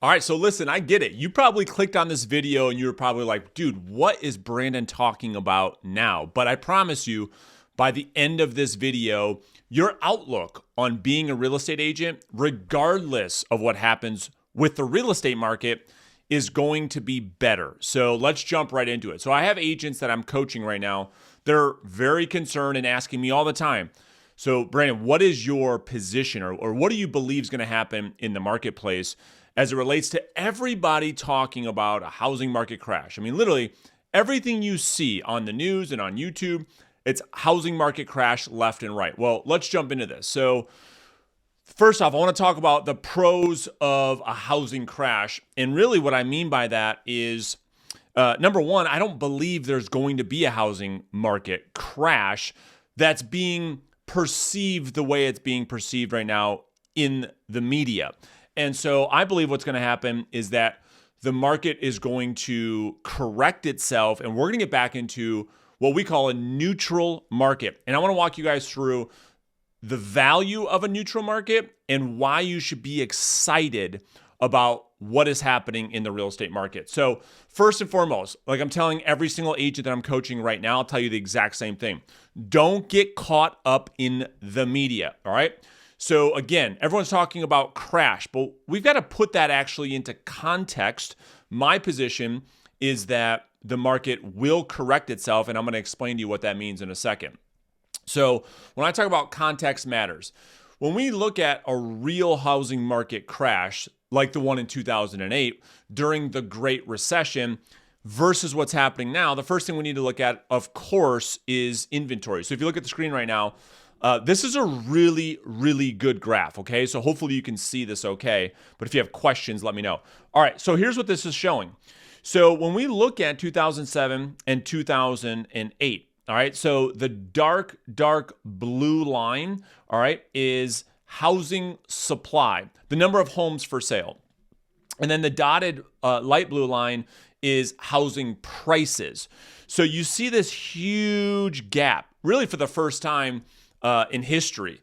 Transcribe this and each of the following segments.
All right, so listen, I get it. You probably clicked on this video and you were probably like, dude, what is Brandon talking about now? But I promise you, by the end of this video, your outlook on being a real estate agent, regardless of what happens with the real estate market, is going to be better. So let's jump right into it. So I have agents that I'm coaching right now. They're very concerned and asking me all the time, so Brandon, what is your position or what do you believe is going to happen in the marketplace as it relates to everybody talking about a housing market crash? I mean, literally everything you see on the news and on YouTube, it's housing market crash left and right. Well, let's jump into this. So first off, I want to talk about the pros of a housing crash. And really what I mean by that is, number one, I don't believe there's going to be a housing market crash that's being perceived the way it's being perceived right now in the media. And so I believe what's going to happen is that the market is going to correct itself and we're going to get back into what we call a neutral market. And I want to walk you guys through the value of a neutral market and why you should be excited about what is happening in the real estate market. So first and foremost, like I'm telling every single agent that I'm coaching right now, I'll tell you the exact same thing. Don't get caught up in the media, all right? So again, everyone's talking about crash, but we've got to put that actually into context. My position is that the market will correct itself, and I'm going to explain to you what that means in a second. So when I talk about context matters, when we look at a real housing market crash, like the one in 2008 during the Great Recession versus what's happening now, the first thing we need to look at, of course, is inventory. So if you look at the screen right now, this is a really, really good graph, okay? So hopefully you can see this okay, but if you have questions, let me know. All right, so here's what this is showing. So when we look at 2007 and 2008, all right, so the dark blue line, all right, is housing supply, the number of homes for sale. And then the dotted light blue line is housing prices. So you see this huge gap, really for the first time in history.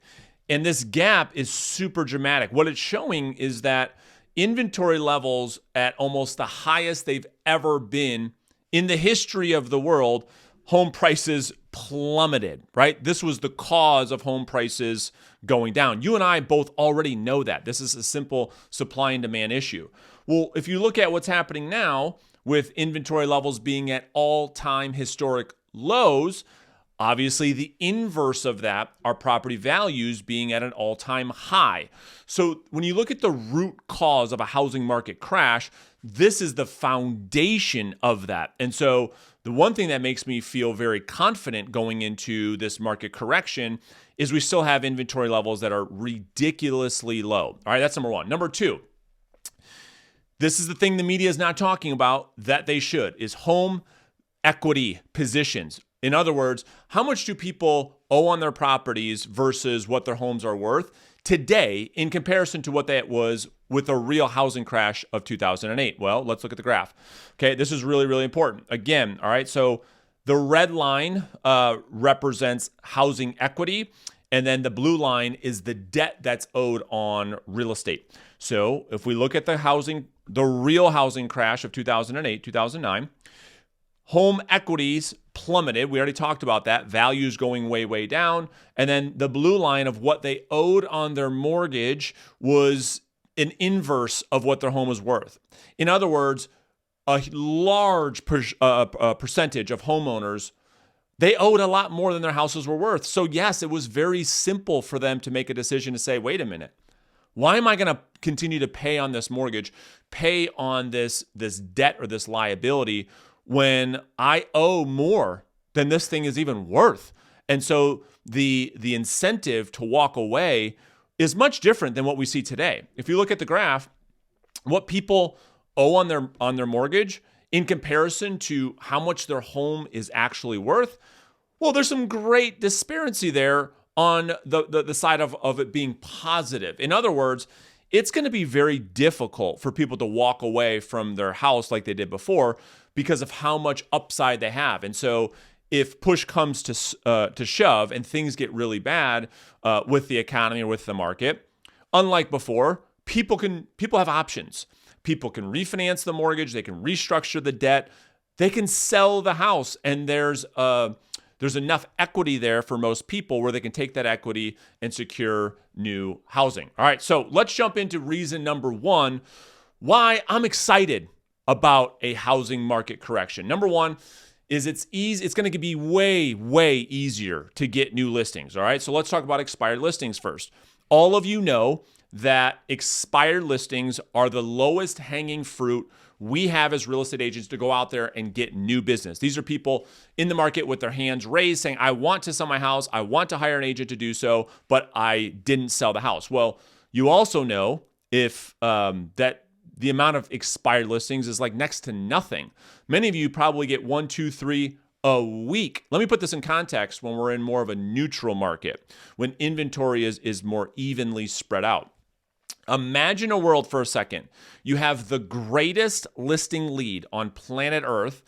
And this gap is super dramatic. What it's showing is that inventory levels at almost the highest they've ever been in the history of the world, home prices plummeted, right? This was the cause of home prices going down. You and I both already know that. This is a simple supply and demand issue. Well, if you look at what's happening now with inventory levels being at all-time historic lows, obviously the inverse of that are property values being at an all-time high. So when you look at the root cause of a housing market crash, this is the foundation of that. And so the one thing that makes me feel very confident going into this market correction is we still have inventory levels that are ridiculously low. All right, that's number one. Number two, this is the thing the media is not talking about that they should, is home equity positions. In other words, how much do people owe on their properties versus what their homes are worth today in comparison to what that was with a real housing crash of 2008? Well, let's look at the graph. Okay, this is really, really important. Again, all right, so the red line represents housing equity, and then the blue line is the debt that's owed on real estate. So if we look at the real housing crash of 2008, 2009, home equities plummeted. We already talked about that. Values going way, way down. And then the blue line of what they owed on their mortgage was an inverse of what their home was worth. In other words, a large percentage of homeowners, they owed a lot more than their houses were worth. So yes, it was very simple for them to make a decision to say, wait a minute, why am I going to continue to pay on this mortgage, pay on this debt or this liability when I owe more than this thing is even worth? And so the incentive to walk away is much different than what we see today. If you look at the graph, what people owe on their mortgage in comparison to how much their home is actually worth, well, there's some great disparity there on the side of it being positive. In other words, it's going to be very difficult for people to walk away from their house like they did before because of how much upside they have. And so if push comes to shove and things get really bad with the economy or with the market, unlike before, people have options. People can refinance the mortgage. They can restructure the debt. They can sell the house. And there's enough equity there for most people where they can take that equity and secure new housing. All right, so let's jump into reason number one, why I'm excited about a housing market correction. Number one is it's going to be way, way easier to get new listings. All right, so let's talk about expired listings first. All of you know that expired listings are the lowest hanging fruit we have as real estate agents to go out there and get new business. These are people in the market with their hands raised saying, I want to sell my house. I want to hire an agent to do so, but I didn't sell the house. Well, you also know if that the amount of expired listings is like next to nothing. Many of you probably get 1, 2, 3 a week. Let me put this in context when we're in more of a neutral market, when inventory is more evenly spread out. Imagine a world for a second. You have the greatest listing lead on planet Earth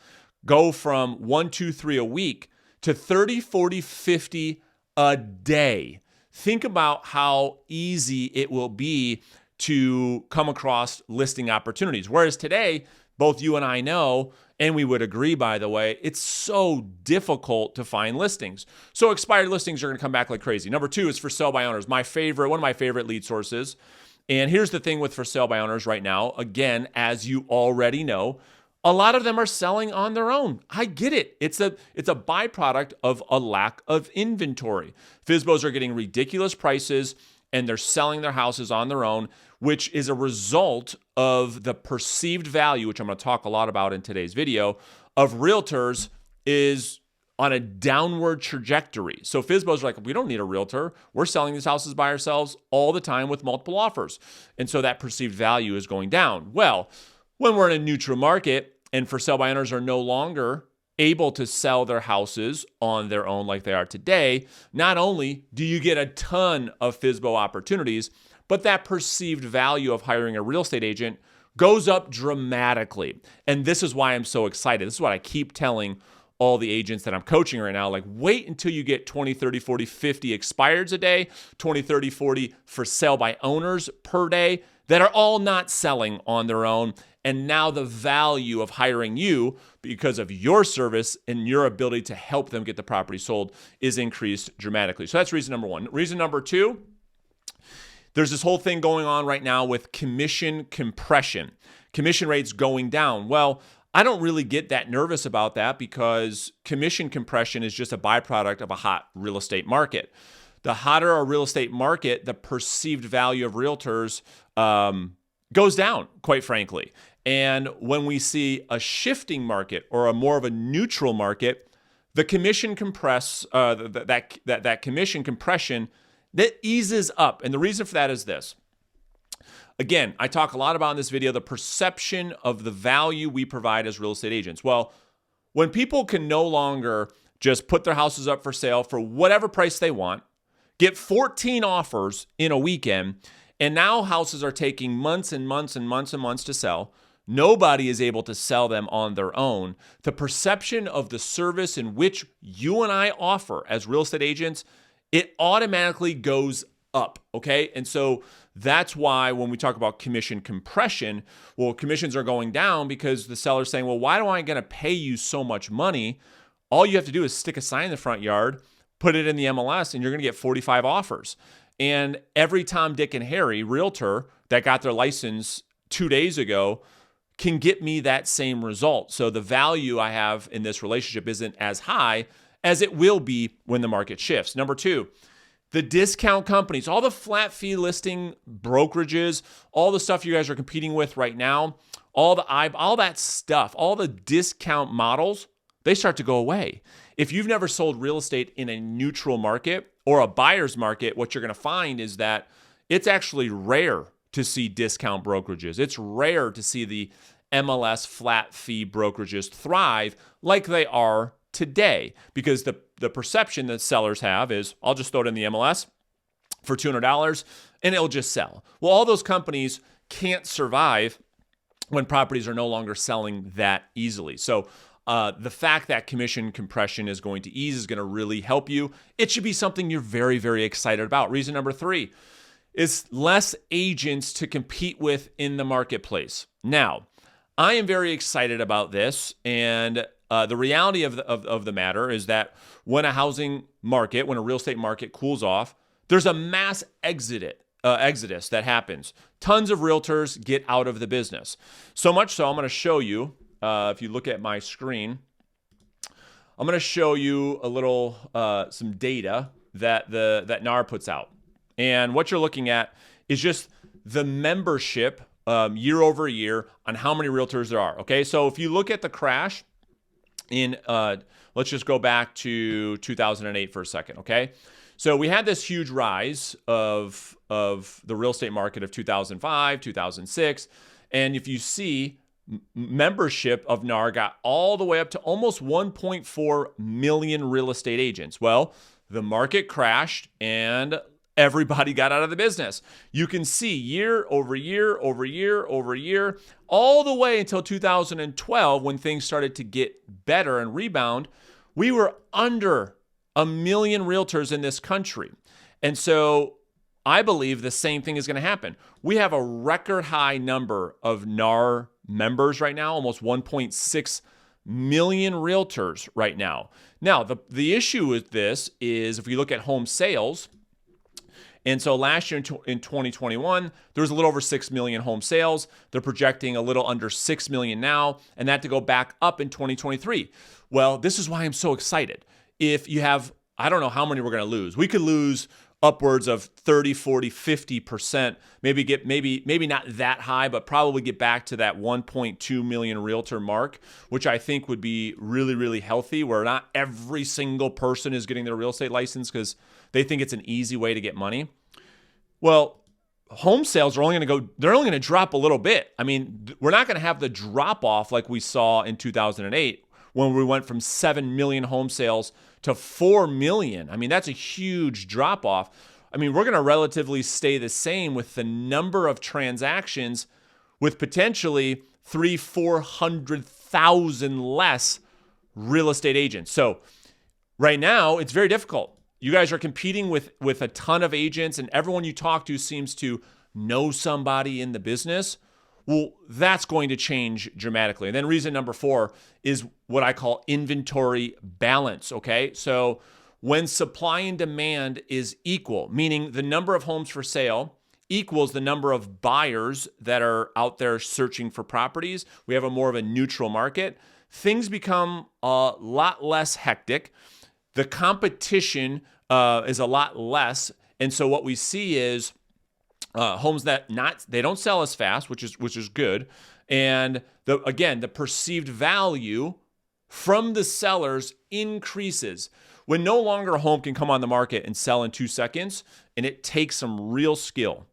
go from 1, 2, 3 a week to 30, 40, 50 a day. Think about how easy it will be to come across listing opportunities. Whereas today, both you and I know, and we would agree, by the way, it's so difficult to find listings. So expired listings are going to come back like crazy. Number two is for sale by owners. One of my favorite lead sources. And here's the thing with for sale by owners right now. Again, as you already know, a lot of them are selling on their own. I get it. It's a byproduct of a lack of inventory. FSBOs are getting ridiculous prices and they're selling their houses on their own, which is a result of the perceived value, which I'm going to talk a lot about in today's video, of realtors is on a downward trajectory. So FSBOs are like, we don't need a realtor. We're selling these houses by ourselves all the time with multiple offers. And so that perceived value is going down. Well, when we're in a neutral market and for sale by owners are no longer able to sell their houses on their own like they are today, not only do you get a ton of FSBO opportunities, but that perceived value of hiring a real estate agent goes up dramatically. And this is why I'm so excited. This is what I keep telling all the agents that I'm coaching right now, like wait until you get 20, 30, 40, 50 expireds a day, 20, 30, 40 for sale by owners per day that are all not selling on their own. And now the value of hiring you because of your service and your ability to help them get the property sold is increased dramatically. So that's reason number one. Reason number two, there's this whole thing going on right now with commission compression, commission rates going down. Well, I don't really get that nervous about that because commission compression is just a byproduct of a hot real estate market. The hotter a real estate market, the perceived value of realtors goes down, quite frankly. And when we see a shifting market or a more of a neutral market, the commission that commission compression that eases up. And the reason for that is this. Again, I talk a lot about in this video the perception of the value we provide as real estate agents. Well, when people can no longer just put their houses up for sale for whatever price they want, get 14 offers in a weekend, and now houses are taking months and months and months and months to sell, nobody is able to sell them on their own. The perception of the service in which you and I offer as real estate agents, it automatically goes up, okay? And so that's why when we talk about commission compression, well, commissions are going down because the seller's saying, well, why am I going to pay you so much money? All you have to do is stick a sign in the front yard, put it in the MLS, and you're going to get 45 offers. And every Tom, Dick, and Harry realtor that got their license 2 days ago can get me that same result. So the value I have in this relationship isn't as high as it will be when the market shifts. Number two, the discount companies, all the flat fee listing brokerages, all the stuff you guys are competing with right now, all that stuff, all the discount models, they start to go away. If you've never sold real estate in a neutral market or a buyer's market, what you're going to find is that it's actually rare to see discount brokerages. It's rare to see the MLS flat fee brokerages thrive like they are today, because the perception that sellers have is, I'll just throw it in the MLS for $200 and it'll just sell. Well, all those companies can't survive when properties are no longer selling that easily. So the fact that commission compression is going to ease is going to really help you. It should be something you're very, very excited about. Reason number three is less agents to compete with in the marketplace. Now, I am very excited about this, and the reality of the matter is that when a housing market, when a real estate market cools off, there's a mass exodus that happens. Tons of realtors get out of the business. So much so, I'm going to show you, if you look at my screen, I'm going to show you a little, some data that that NAR puts out. And what you're looking at is just the membership year over year on how many realtors there are. Okay, so if you look at the crash in, let's just go back to 2008 for a second. Okay, so we had this huge rise of the real estate market of 2005, 2006, and if you see, membership of NAR got all the way up to almost 1.4 million real estate agents. Well, the market crashed and everybody got out of the business. You can see year over year over year over year, all the way until 2012 when things started to get better and rebound. We were under 1 million realtors in this country. And so I believe the same thing is going to happen. We have a record high number of NAR members right now, almost 1.6 million realtors right now. Now, the issue with this is if you look at home sales, and so last year in 2021, there was a little over 6 million home sales. They're projecting a little under 6 million now, and that to go back up in 2023. Well, this is why I'm so excited. If you have, I don't know how many we're going to lose. We could lose upwards of 30, 40, 50%, maybe not that high, but probably get back to that 1.2 million realtor mark, which I think would be really, really healthy, where not every single person is getting their real estate license because they think it's an easy way to get money. Well, home sales are only going to drop a little bit. I mean, we're not going to have the drop off like we saw in 2008 when we went from 7 million home sales to 4 million. I mean, that's a huge drop off. I mean, we're going to relatively stay the same with the number of transactions with potentially 400,000 less real estate agents. So right now, it's very difficult. You guys are competing with a ton of agents, and everyone you talk to seems to know somebody in the business. Well, that's going to change dramatically. And then reason number 4 is what I call inventory balance, okay? So when supply and demand is equal, meaning the number of homes for sale equals the number of buyers that are out there searching for properties, we have more of a neutral market. Things become a lot less hectic. The competition is a lot less. And so what we see is homes that they don't sell as fast, which is good, and the perceived value from the sellers increases. When no longer a home can come on the market and sell in 2 seconds, and it takes some real skill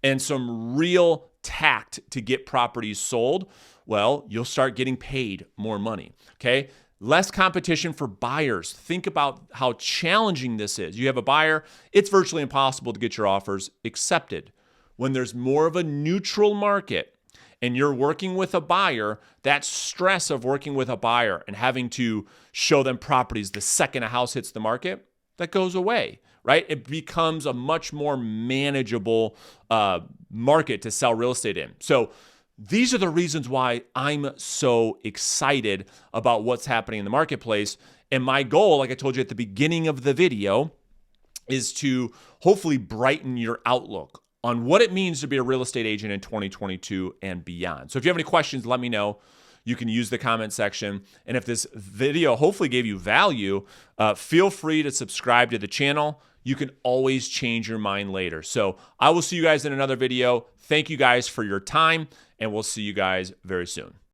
and some real tact to get properties sold, well, you'll start getting paid more money. Okay. Less competition for buyers. Think about how challenging this is. You have a buyer, it's virtually impossible to get your offers accepted. When there's more of a neutral market and you're working with a buyer, that stress of working with a buyer and having to show them properties the second a house hits the market, that goes away, right? It becomes a much more manageable market to sell real estate in. So these are the reasons why I'm so excited about what's happening in the marketplace. And my goal, like I told you at the beginning of the video, is to hopefully brighten your outlook on what it means to be a real estate agent in 2022 and beyond. So if you have any questions, let me know. You can use the comment section. And if this video hopefully gave you value, feel free to subscribe to the channel. You can always change your mind later. So I will see you guys in another video. Thank you guys for your time, and we'll see you guys very soon.